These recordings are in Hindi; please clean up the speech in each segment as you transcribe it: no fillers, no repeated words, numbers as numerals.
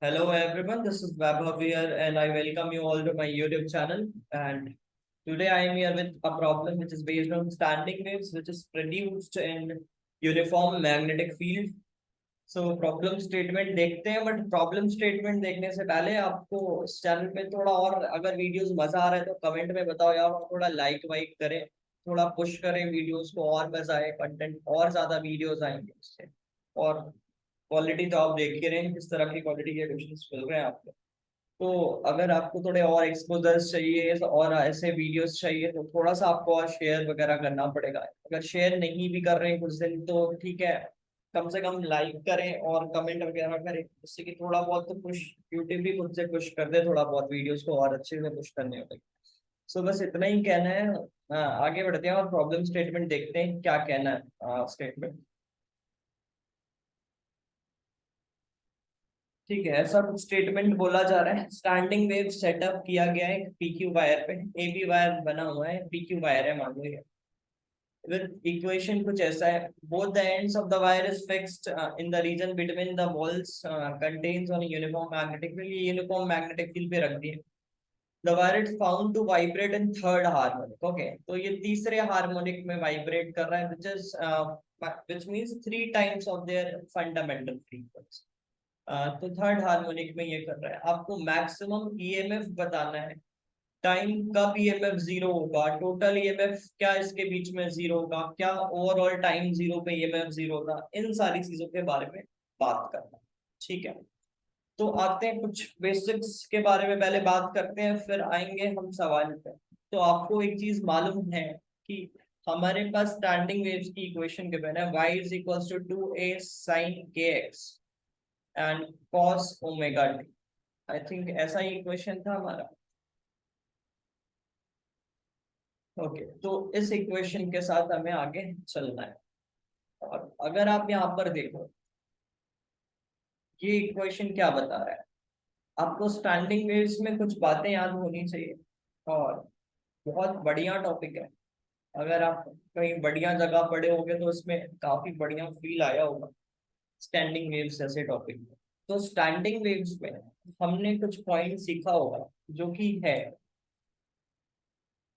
Hello everyone, this is Vaibhav here and I welcome you all to my YouTube channel. And today I am here with a problem which is based on standing waves which is produced in uniform magnetic field. So problem statement देखते हैं, बट प्रॉब्लम स्टेटमेंट देखने से पहले आपको इस चैनल पे थोड़ा और अगर वीडियोस मजा आ रहा है तो कमेंट में बताओ यार, और थोड़ा लाइक वाइक करें, थोड़ा पुश करें वीडियोस को, और मजा आए, कंटेंट और ज्यादा वीडियोस आएंगे इससे। और क्वालिटी तो आप देख ही रहे हैं किस तरह की क्वालिटी के क्वेश्चंस मिल रहे हैं आपको। तो अगर आपको थोड़े और एक्सपोजर्स चाहिए और ऐसे वीडियोस चाहिए तो थोड़ा सा आपको और शेयर वगैरह करना पड़ेगा। अगर शेयर नहीं भी कर रहे हैं कुछ दिन तो ठीक है, कम से कम लाइक करें और कमेंट वगैरह करें, जिससे कि थोड़ा बहुत तो पुश, यूट्यूब भी खुद से पुश कर दे थोड़ा बहुत वीडियोस को और अच्छे से पुश करने होते। सो बस इतना ही कहना है। आगे बढ़ते हैं और प्रॉब्लम स्टेटमेंट देखते हैं क्या कहना है स्टेटमेंट। ठीक है, ऐसा कुछ स्टेटमेंट बोला जा रहा है। स्टैंडिंग वेव सेटअप किया गया है पीक्यू वायर पे, एबी वायर बना हुआ है, पीक्यू वायर है मान लो ये। फिर इक्वेशन कुछ ऐसा है, both the ends of the wire is fixed in the region between the walls contains on uniform magnetic field. ये यूनिफॉर्म मैग्नेटिक फील्ड पे रख दिए। The wire is found to vibrate in third harmonic. Okay, तो ये तीसरे हार्मोनिक में वाइब्रेट कर रहा है, which means 3 times of their fundamental frequency। तो थर्ड हार्मोनिक में ये कर रहा है। आपको मैक्सिमम ईएमएफ बताना है, टाइम कब ईएमएफ जीरो होगा, टोटल ईएमएफ क्या इसके बीच में जीरो होगा, क्या ओवरऑल टाइम जीरो पे ईएमएफ जीरो होगा, इन सारी चीजों के बारे में बात करना है। ठीक है, तो आते हैं कुछ बेसिक्स के बारे में पहले बात करते हैं, फिर आएंगे हम सवाल पे। तो आपको एक चीज मालूम है कि हमारे पास स्टैंडिंग वेव्स की इक्वेशन गिवन है, y is equals to 2a sin kx and cos omega t। I think ऐसा ही इक्वेशन था हमारा। ओके, तो इस इक्वेशन के साथ हमें आगे चलना है। और अगर आप यहाँ पर देखो, ये इक्वेशन क्या बता रहा है, आपको स्टैंडिंग वेव्स में कुछ बातें याद होनी चाहिए। और बहुत बढ़िया टॉपिक है, अगर आप कहीं बढ़िया जगह पढ़े होगे तो इसमें काफी बढ़िया फील आया होगा स्टैंडिंग वेव्स जैसे टॉपिक में। तो स्टैंडिंग वेव्स में हमने कुछ पॉइंट सीखा होगा, जो कि है,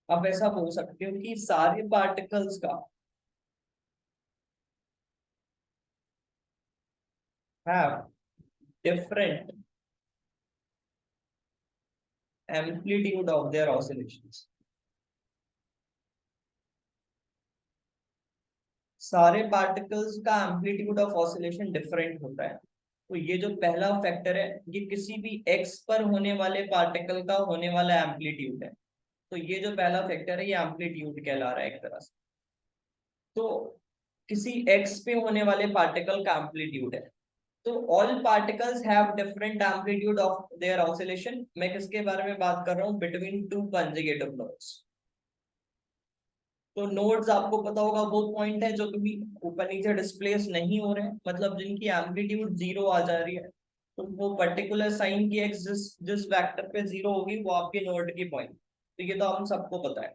आप ऐसा बोल सकते हो कि सारे पार्टिकल्स का have different amplitude of their oscillations। सारे पार्टिकल्स का एम्पलीट्यूड ऑफ ऑसिलेशन डिफरेंट होता है। तो ये जो पहला फैक्टर है, ये किसी भी एक्स पर होने वाले पार्टिकल का होने वाला एम्पलीट्यूड है। तो ये जो पहला फैक्टर है ये एम्पलीट्यूड कहला रहा है एक तरह से। तो किसी एक्स पे होने वाले पार्टिकल का एम्पलीट्यूड है। तो all particles have different amplitude of their oscillation. मैं किसके बारे में बात कर रहा हूँ, बिटवीन टू कंजुगेटिव नोड्स। तो नोड्स आपको पता होगा वो पॉइंट है जो कभी ऊपर नीचे डिस्प्लेस नहीं हो रहे हैं, मतलब जिनकी एम्पलीट्यूड जीरो आ जा रही है। तो वो पर्टिकुलर साइन की एक्स जिस जिस वेक्टर पे जीरो होगी वो आपके नोड की पॉइंट। तो ये तो हम सबको पता है।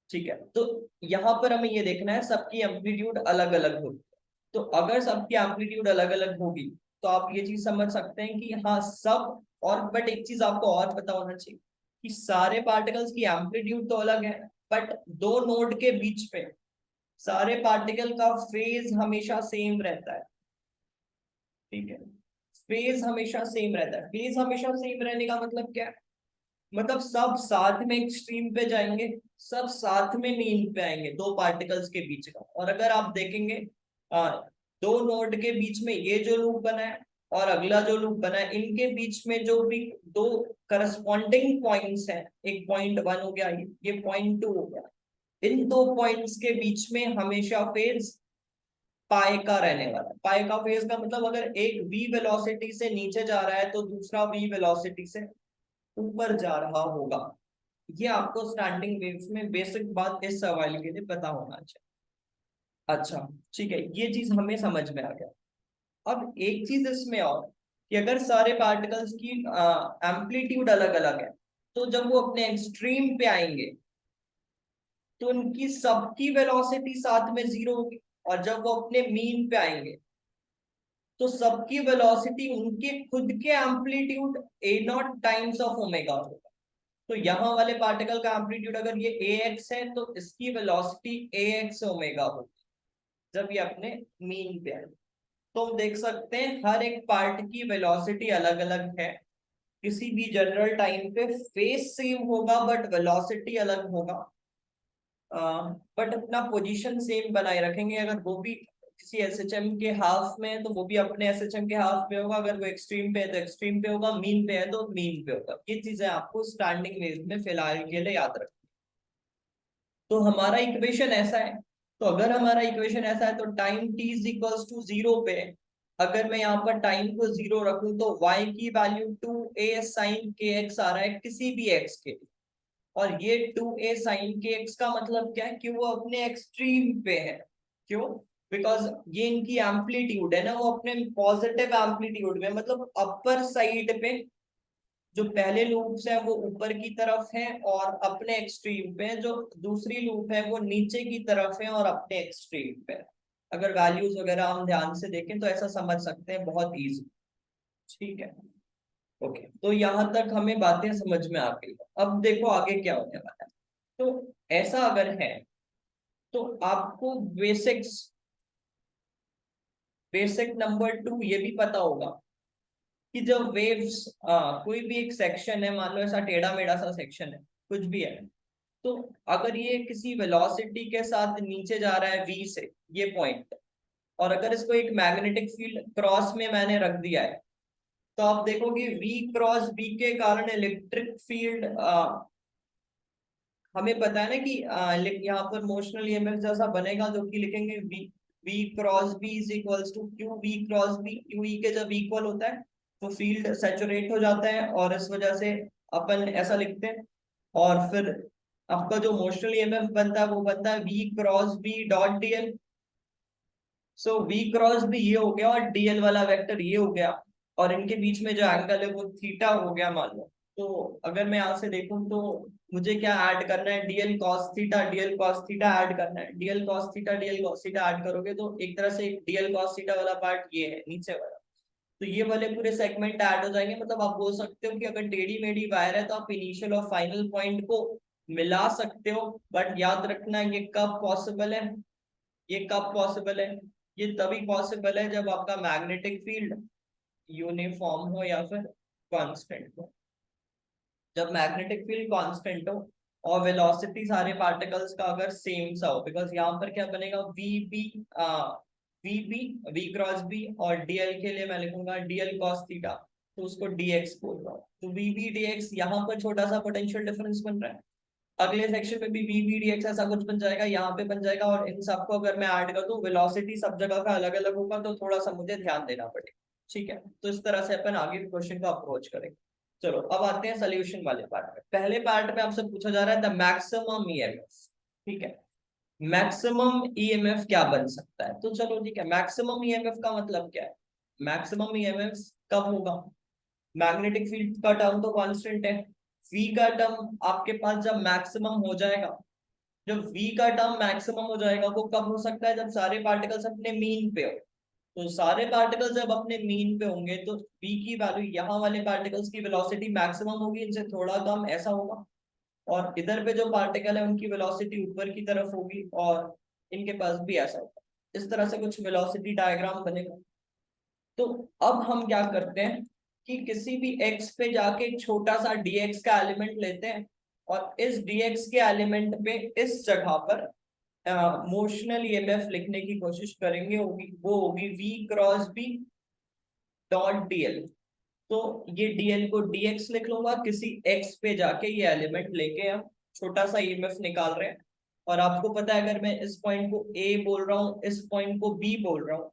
ठीक है, तो यहाँ पर हमें ये देखना है सबकी एम्पलीट्यूड अलग अलग होगी। तो अगर सबकी एम्पलीट्यूड अलग अलग होगी तो आप ये चीज समझ सकते हैं कि हाँ सब, और बट एक चीज आपको और पता होना चाहिए कि सारे पार्टिकल्स की एम्पलीट्यूड तो अलग है, बट दो नोड के बीच पे सारे पार्टिकल का फेज हमेशा सेम रहता है। ठीक है, फेज हमेशा सेम रहता है। फेज हमेशा सेम रहने का मतलब क्या है, मतलब सब साथ में एक्सट्रीम पे जाएंगे, सब साथ में मीन पे आएंगे दो पार्टिकल्स के बीच का। और अगर आप देखेंगे आ, दो नोड के बीच में ये जो लूप बना है और अगला जो लूप बना है, इनके बीच में जो भी दो करस्पॉन्डिंग पॉइंट्स हैं, एक पॉइंट वन हो गया, ये पॉइंट टू हो गया, इन दो पॉइंट्स के बीच में हमेशा फेज पाई का रहने वाला है। पाई का फेज का मतलब अगर एक v वेलोसिटी से नीचे जा रहा है तो दूसरा v वेलोसिटी से ऊपर जा रहा होगा। ये आपको स्टैंडिंग वेव्स में बेसिक बात इस सवाल के लिए पता होना चाहिए। अच्छा, ठीक है, ये चीज हमें समझ में आ गया। अब एक चीज इसमें और, कि अगर सारे पार्टिकल्स की एम्पलीट्यूड अलग अलग है, तो जब वो अपने एक्सट्रीम पे आएंगे तो उनकी सबकी वेलोसिटी साथ में जीरो होगी। और जब वो अपने मीन पे आएंगे तो सबकी वेलोसिटी उनके खुद के amplitude A not times of omega होगा। तो यहाँ वाले पार्टिकल का एम्पलीट्यूड अगर ये ए एक्स है तो इसकी वेलोसिटी ए एक्स ओमेगा होगी जब ये अपने मीन पे है। तो हम देख सकते हैं हर एक पार्ट की वेलोसिटी अलग अलग है। किसी भी जनरल टाइम पे फेस सेम होगा बट वेलोसिटी अलग होगा, बट अपना पोजीशन सेम बनाए रखेंगे। अगर वो भी किसी एसएचएम के हाफ में है तो वो भी अपने एसएचएम के हाफ पे होगा, अगर वो एक्सट्रीम पे है तो एक्सट्रीम पे होगा, मीन पे है तो मीन पे होगा। ये चीजें आपको स्टैंडिंग वेव में फिलहाल के लिए याद रखनी। तो हमारा इक्वेशन ऐसा है, तो अगर हमारा इक्वेशन ऐसा है तो time t is equals to 0 पे अगर मैं यहाँ पर टाइम को 0 रखूं तो y की वैल्यू 2a sin kx आ रहा है किसी भी x के लिए। और ये 2a sin kx का मतलब क्या है कि वो अपने एक्सट्रीम पे है। क्यों? बिकॉज ये इनकी एम्पलीट्यूड है ना, वो अपने पॉजिटिव एम्पलीट्यूड में, मतलब अपर साइड पे जो पहले लूप्स है वो ऊपर की तरफ है और अपने एक्सट्रीम पे, जो दूसरी लूप है वो नीचे की तरफ है और अपने एक्सट्रीम पे। अगर वैल्यूज वगैरह हम ध्यान से देखें तो ऐसा समझ सकते हैं, बहुत इजी। ठीक है, ओके। तो यहाँ तक हमें बातें समझ में आ गई। अब देखो आगे क्या होने वाला है। तो ऐसा अगर है तो आपको बेसिक्स, बेसिक नंबर 2 ये भी पता होगा कि जब वेव्स, कोई भी एक सेक्शन है, मान लो ऐसा टेढ़ा मेढ़ा सा सेक्शन है, कुछ भी है, तो अगर ये किसी वेलोसिटी के साथ नीचे जा रहा है v से, ये पॉइंट, और अगर इसको एक मैग्नेटिक फील्ड क्रॉस में मैंने रख दिया है, तो आप देखोगे v क्रॉस b के कारण इलेक्ट्रिक फील्ड, हमें पता है ना कि यहाँ पर मोशनल ईएमएफ जैसा बनेगा, जो कि लिखेंगे v cross b is equals to q v cross b। Q e के जब इक्वल होता है तो फील्ड सैचुरेट हो जाता है, और इस वजह से अपन ऐसा लिखते हैं। और फिर आपका जो मोशनल ईएमएफ बनता है वो बनता है v cross b dot dl। सो v क्रॉस b ये हो गया और dl वाला वेक्टर ये हो गया, और इनके बीच में जो एंगल है वो थीटा हो गया मान लो। तो अगर मैं यहाँ से देखूं तो मुझे क्या ऐड करना है, dl cos theta, dl cos theta add करना है। dl cos theta, dl cos theta add करोगे तो एक तरह से dl cos थीटा वाला पार्ट ये है नीचे वाला, तो ये वाले पूरे सेगमेंट ऐड हो जाएंगे। मतलब आप बोल सकते हो कि अगर टेढ़ी मेढ़ी वायर है तो आप इनिशियल और फाइनल पॉइंट को मिला सकते हो। बट याद रखना ये कब पॉसिबल है, ये कब पॉसिबल है, ये तभी पॉसिबल है जब आपका मैग्नेटिक फील्ड यूनिफॉर्म हो या फिर कांस्टेंट हो। जब मैग्नेटिक फील्ड कांस्टेंट हो और वेलोसिटी सारे पार्टिकल्स का अगर सेम सा हो, बिकॉज यहाँ पर क्या बनेगा, v b, v cross b, और डीएल के लिए मैं लिखूंगा डीएल कॉस थीटा, तो उसको डीएक्स बोल रहा हूँ। तो वी बी डीएक्स यहाँ पर छोटा सा पोटेंशियल डिफरेंस बन रहा है, अगले सेक्शन में भी वी बी डी एक्स ऐसा कुछ बन जाएगा, यहाँ पे बन जाएगा। और इन सबको अगर मैं ऐड कर दूं, वेलोसिटी सब जगह का अलग अलग होगा, तो थोड़ा सा मुझे ध्यान देना पड़ेगा। ठीक है, तो इस तरह से अपन आगे क्वेश्चन का अप्रोच करेंगे। चलो अब आते हैं सोल्यूशन वाले पार्ट में। पहले पार्ट में आपसे पूछा जा रहा है द मैक्सिमम ईएमएफ। ठीक है, मैक्सिमम ईएमएफ क्या बन सकता है, तो चलो ठीक है, मैक्सिमम ईएमएफ का मतलब क्या है। मैक्सिमम ईएमएफ कब होगा, मैग्नेटिक फील्ड का टर्म तो कांस्टेंट है, v का टर्म आपके पास जब मैक्सिमम हो जाएगा, जब v का टर्म मैक्सिमम हो जाएगा वो कब हो सकता है, जब सारे पार्टिकल्स अपने मीन पे हो। तो सारे पार्टिकल्स जब अपने मीन पे होंगे तो v की वैल्यू, यहाँ वाले पार्टिकल्स की वेलोसिटी मैक्सिमम होगी, इनसे थोड़ा कम ऐसा होगा, और इधर पे जो पार्टिकल है उनकी वेलोसिटी ऊपर की तरफ होगी, और इनके पास भी ऐसा होगा। इस तरह से कुछ वेलोसिटी डायग्राम बनेगा। तो अब हम क्या करते हैं कि किसी भी x पे जाके एक छोटा सा dx का एलिमेंट लेते हैं, और इस dx के एलिमेंट पे इस जगह पर मोशनल ईएमएफ लिखने की कोशिश करेंगे, होगी वो होगी v cross b dot dl। तो ये dl को dx लिख लूंगा, किसी x पे जाके ये एलिमेंट लेके हम छोटा सा ईएमएफ निकाल रहे हैं। और आपको पता है अगर मैं इस पॉइंट को a बोल रहा हूँ, इस पॉइंट को b बोल रहा हूँ,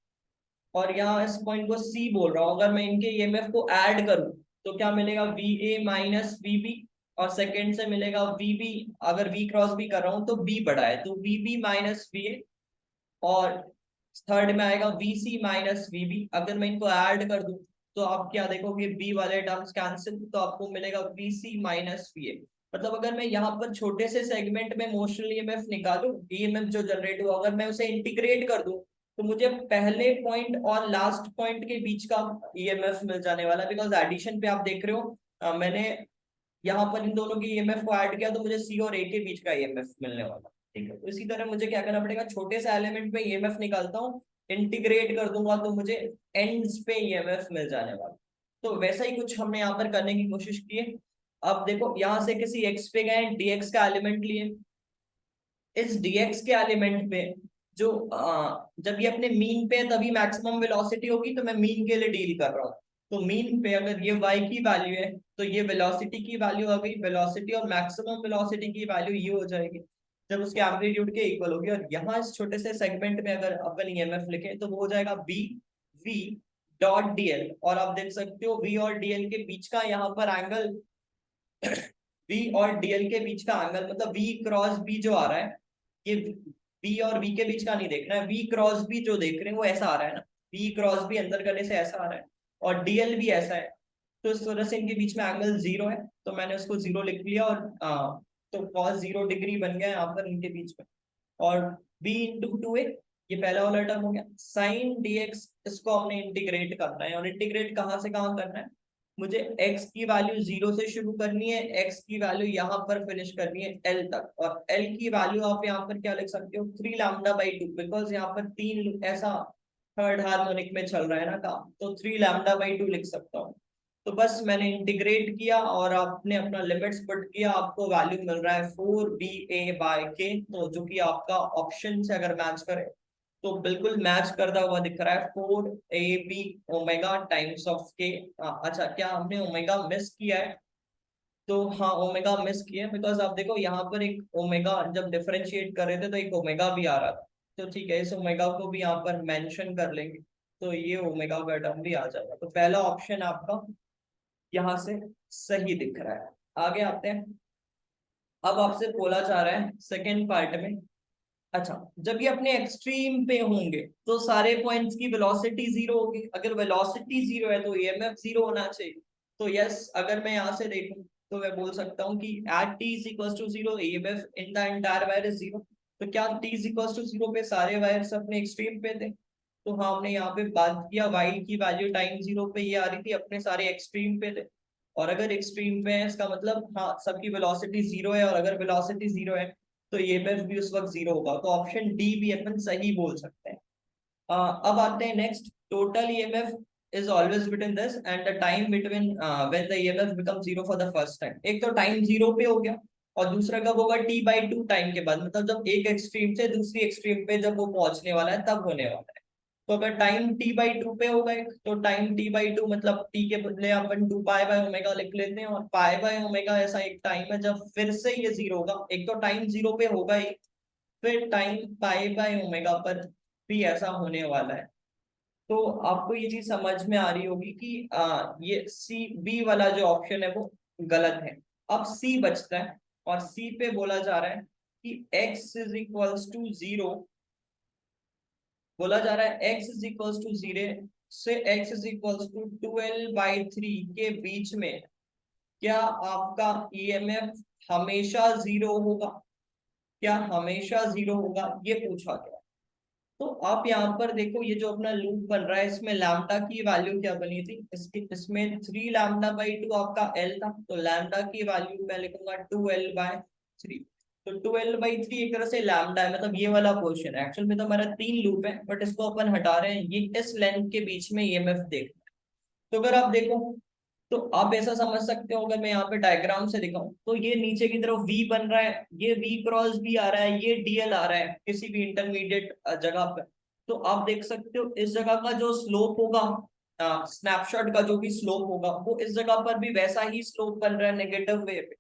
और यहाँ इस पॉइंट को C बोल रहा हूँ, अगर मैं इनके ईएमएफ को ऐड करूं तो क्या मिलेगा, VA माइनस VB, और सेकंड से मिलेगा VB, अगर V क्रॉस B कर रहा हूं तो B बड़ा है तो VB माइनस VA, और थर्ड में आएगा VC माइनस VB। अगर मैं इनको ऐड कर दूं तो आप क्या देखोगे, B वाले टर्म्स कैंसिल, तो आपको मिलेगा VC माइनस VA। मतलब अगर मैं यहाँ पर छोटे से सेगमेंट में मोशनल ईएमएफ निकालूं, ईएमएफ जो जनरेट हुआ, अगर मैं उसे इंटीग्रेट कर दूं तो मुझे पहले पॉइंट और लास्ट पॉइंट के बीच का ईएमएफ मिल जाने वाला, बिकॉज एडिशन पे आप देख रहे हो मैंने यहाँ पर इन दोनों की ईएमएफ को ऐड किया तो मुझे सी और ए के बीच का ईएमएफ मिलने वाला। ठीक है, तो इसी तरह मुझे क्या करना पड़ेगा, छोटे से एलिमेंट में ईएमएफ निकालता हूँ, इंटीग्रेट कर दूंगा तो मुझे एंड्स पे ईएमएफ मिल जाने वाला। तो वैसा ही कुछ हमने यहाँ पर करने की कोशिश की है। अब देखो यहाँ से किसी एक्स पे गए, डीएक्स का एलिमेंट लिए, इस डीएक्स के एलिमेंट पे जो जब ये अपने मीन पे है तभी मैक्सिमम वेलोसिटी होगी, तो मैं मीन के लिए डील कर रहा हूँ। तो मीन पे अगर ये y की वैल्यू है तो ये वेलोसिटी की वैल्यू आ गई, वेलोसिटी और मैक्सिमम वेलोसिटी की वैल्यू ये हो जाएगी जब उसके एम्पलीट्यूड के इक्वल होगी। और यहाँ इस छोटे से सेगमेंट में अगर अपन ईएमएफ लिखे तो वो हो जाएगा बी वी डॉट डीएल। और आप देख सकते हो वी और डीएल के बीच का यहाँ पर एंगल, V और DL के बीच का एंगल मतलब V क्रॉस B जो आ रहा है, ये B और V के बीच का नहीं देखना है, V क्रॉस B जो देख रहे हैं वो ऐसा आ रहा है ना, V क्रॉस B अंदर करने से ऐसा आ रहा है और DL भी ऐसा है। तो इस वजह से इनके बीच में एंगल 0 है, तो मैंने उसको 0 लिख लिया और तो cos 0 डिग्री बन गया यहाँ पर इनके बीच में। और b इंटू टू ए, ये पहला वाला टर्म हो गया। साइन dx, इसको हमने इंटीग्रेट करना है, और इंटीग्रेट कहाँ से कहाँ करना है, मुझे x की वैल्यू 0 से शुरू करनी है, x की वैल्यू यहाँ पर फिनिश करनी है l तक, और l की वैल्यू आप यहाँ पर क्या लिख सकते हो, 3 लैम्डा बाई 2, बिकॉज यहाँ पर तीन ऐसा थर्ड हार्मोनिक में चल रहा है ना काम, तो 3 लैम्डा बाई 2 लिख सकता हूँ। तो बस मैंने इंटीग्रेट किया और आपने अपना लिमिट्स पुट किया, आपको वैल्यू मिल रहा है 4ba/k, तो जो कि आपका ऑप्शन से अगर मैच करे तो बिल्कुल मैच करता हुआ दिख रहा है, 4ab ओमेगा टाइम्स ऑफ के। अच्छा, क्या हमने ओमेगा मिस किया है, तो हाँ ओमेगा मिस किया है, बिकॉज आप देखो यहाँ पर एक ओमेगा जब डिफरेंशिएट कर रहे थे तो एक ओमेगा भी आ रहा था, तो ठीक है इस ओमेगा को भी यहाँ पर मेंशन कर लेंगे, तो ये ओमेगा का टर्म भी आ जाएगा। तो पहला ऑप्शन आपका यहाँ से सही दिख रहा है। आगे आते हैं, अब आपसे बोला जा रहा है सेकेंड पार्ट में, अच्छा जब ये अपने एक्सट्रीम पे होंगे तो सारे पॉइंट्स की वेलोसिटी 0 होगी, अगर वेलोसिटी 0 है तो ईएमएफ 0 होना चाहिए। तो यस, अगर मैं यहाँ से देखूं तो मैं बोल सकता हूँ कि at t is equal to 0 EMF in the entire wire is 0। तो क्या t इज इक्वल टू 0 पे सारे वायर्स अपने एक्सट्रीम पे थे, तो हाँ हमने यहाँ पे बात किया y की वैल्यू टाइम 0 पे ये आ रही थी, अपने सारे एक्सट्रीम पे थे। और अगर एक्सट्रीम पे है इसका मतलब हाँ सबकी वेलोसिटी 0 है, और अगर वेलोसिटी 0 है तो ईएमएफ भी उस वक्त 0 होगा, तो ऑप्शन डी भी अपन सही बोल सकते हैं। अब आते हैं next, total EMF is always between this and the time between when the EMF become 0 for the first time. एक तो टाइम 0 पे हो गया, और दूसरा कब होगा, t/2 टाइम के बाद, मतलब जब एक एक्सट्रीम से दूसरी एक्सट्रीम पे जब वो पहुंचने वाला है तब होने वाला है। तो अगर टाइम t/2 पे होगा तो टाइम t/2 मतलब t के बदले अपन 2π/ω लिख लेते हैं, और π/ω ऐसा एक टाइम है जब फिर से ये 0 होगा, एक तो टाइम 0 पे होगा ही, फिर टाइम π/ω पर भी ऐसा होने वाला है। तो आपको ये चीज समझ में आ रही होगी कि ये सी बी वाला जो ऑप्शन है वो गलत है। अब सी बचता है, और सी पे बोला जा रहा है कि x इज इक्वल्स टू 0, बोला जा रहा है x इज इक्वल्स टू 0 से x इज इक्वल्स टू 12/3 के बीच में क्या आपका ईएमएफ हमेशा 0 होगा, क्या हमेशा 0 होगा, ये पूछा गया। तो आप यहाँ पर देखो ये जो अपना लूप बन रहा है इसमें लैम्डा की वैल्यू क्या बनी थी, इसमें 3 लैम्डा/2 आपका एल था, तो लैम्डा की वैल्यू मैं लिखूंगा 2l/3। तो 2l/3 एक तरह से लैम्डा है, मतलब ये वाला पोर्शन है, एक्चुअल में तो हमारा 3 लूप है बट इसको अपन हटा रहे हैं, ये इस लेंथ के बीच में ईएमएफ देख। तो अगर आप देखो तो आप ऐसा समझ सकते हो, अगर मैं यहाँ पे डायग्राम से दिखाऊं तो ये नीचे की तरफ V बन रहा है, ये V क्रॉस B आ रहा है, ये DL आ रहा है किसी भी इंटरमीडिएट जगह पर। तो आप देख सकते हो इस जगह का जो स्लोप होगा, स्नैपशॉट का जो भी स्लोप होगा वो इस जगह पर भी वैसा ही स्लोप बन रहा है नेगेटिव वे पे।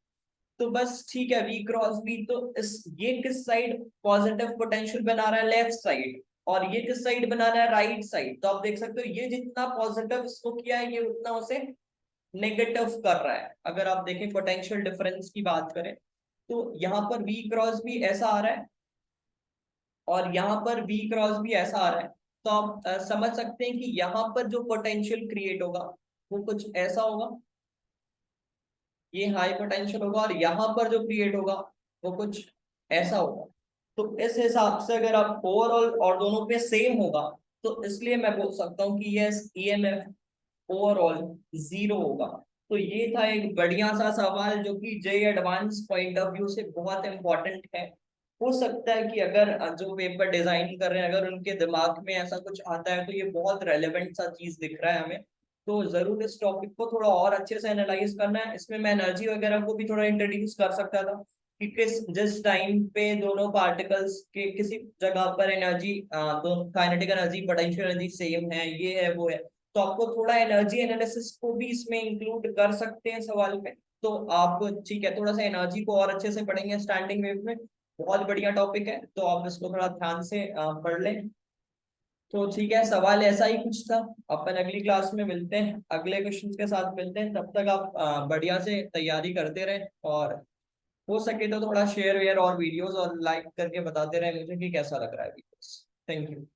तो बस ठीक है, V क्रॉस B, तो इस ये किस साइड पॉजिटिव पोटेंशियल बना रहा है, लेफ्ट साइड, और ये किस साइड बना रहा है, राइट साइड। तो आप देख सकते हो ये जितना पॉजिटिव इसको किया है ये उतना उसे नेगेटिव कर रहा है। अगर आप देखें पोटेंशियल डिफरेंस की बात करें तो यहाँ पर V क्रॉस भी ऐसा आ रहा है, और यहाँ पर V क्रॉस भी ऐसा आ रहा है। तो आप समझ सकते हैं कि यहाँ पर जो पोटेंशियल क्रिएट होगा वो कुछ ऐसा होगा, ये हाई पोटेंशियल होगा, और यहाँ पर जो क्रिएट होगा वो कुछ ऐसा होगा। तो इस हिसाब से अगर आप ओवरऑल और दोनों पे सेम होगा, तो इसलिए मैं बोल सकता हूँ कि यस ईएमएफ ओवरऑल जीरो होगा। तो ये था एक बढ़िया सा सवाल जो कि जे एडवांस पॉइंट ऑफ व्यू से बहुत इंपॉर्टेंट है। हो सकता है कि अगर जो पेपर डिजाइन कर रहे हैं अगर उनके दिमाग में ऐसा कुछ आता है तो ये बहुत रेलेवेंट सा चीज दिख रहा है हमें। तो जरूर इस टॉपिक को थोड़ा और अच्छे से एनालाइज करना है। इसमें मैं एनर्जी वगैरह को भी थोड़ा इंट्रोड्यूस कर सकता था कि किस जिस टाइम पे दोनों पार्टिकल्स के किसी जगह पर एनर्जी दोनों kinetic energy potential energy same है, ये है वो है। तो आपको थोड़ा एनर्जी एनालिसिस को भी इसमें इंक्लूड कर सकते हैं सवाल में। तो आप ठीक है थोड़ा सा एनर्जी को और अच्छे से पढ़ेंगे स्टैंडिंग वेव में। बहुत बढ़िया टॉपिक है, तो आप इसको थोड़ा ध्यान से पढ़ लें। तो ठीक है, सवाल ऐसा ही कुछ था। अपन अगली क्लास में मिलते हैं, अगले क्वेश्चंस के साथ मिलते हैं। तब तक आप बढ़िया से तैयारी करते रहें, और हो सके तो थोड़ा शेयर वेयर और वीडियोस और लाइक करके बताते रहें मुझे कि कैसा लग रहा है वीडियोस। Thank you.